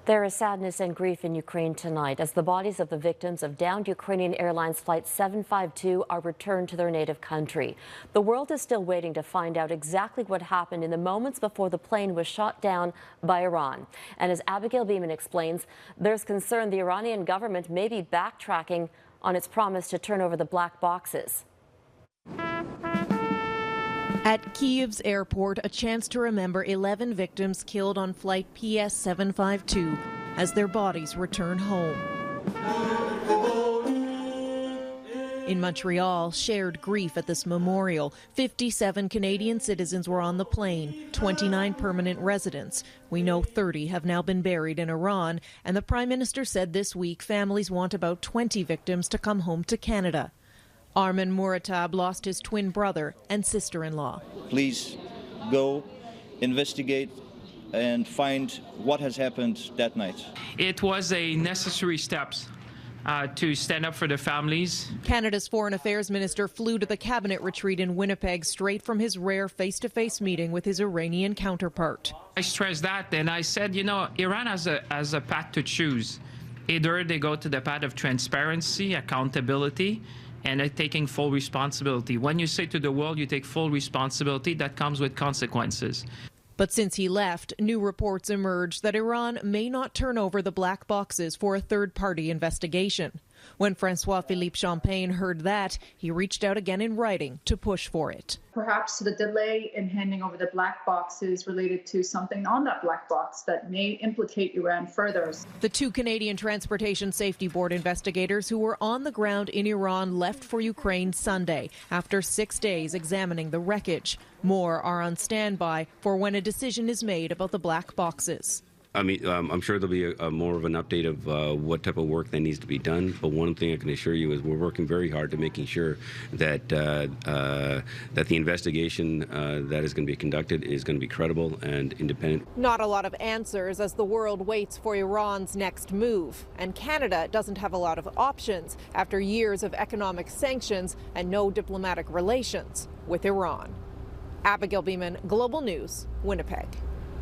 There is sadness and grief in Ukraine tonight as the bodies of the victims of downed Ukrainian Airlines Flight 752 are returned to their native country. The world is still waiting to find out exactly what happened in the moments before the plane was shot down by Iran. And as Abigail Bimman explains, there's concern the Iranian government may be backtracking on its promise to turn over the black boxes. At Kyiv's airport, a chance to remember 11 victims killed on flight PS 752 as their bodies return home. In Montreal, shared grief at this memorial. 57 Canadian citizens were on the plane, 29 permanent residents. We know 30 have now been buried in Iran, and the Prime Minister said this week families want about 20 victims to come home to Canada. Armin Muratab lost his twin brother and sister-in-law. Please go investigate and find what has happened that night. It was a necessary steps to stand up for the families. Canada's Foreign Affairs Minister flew to the cabinet retreat in Winnipeg straight from his rare face-to-face meeting with his Iranian counterpart. I stressed that, and I said, you know, Iran has a path to choose. Either they go to the path of transparency, accountability, and taking full responsibility. When you say to the world you take full responsibility, that comes with consequences. But since he left, new reports emerged that Iran may not turn over the black boxes for a third-party investigation. When Francois-Philippe Champagne heard that, he reached out again in writing to push for it. Perhaps the delay in handing over the black boxes related to something on that black box that may implicate Iran further. The two Canadian Transportation Safety Board investigators who were on the ground in Iran left for Ukraine Sunday after 6 days examining the wreckage. More are on standby for when a decision is made about the black boxes. I mean, I'm sure there'll be more of an update of what type of work that needs to be done. But one thing I can assure you is we're working very hard to making sure that that the investigation that is going to be conducted is going to be credible and independent. Not a lot of answers as the world waits for Iran's next move. And Canada doesn't have a lot of options after years of economic sanctions and no diplomatic relations with Iran. Abigail Bimman, Global News, Winnipeg.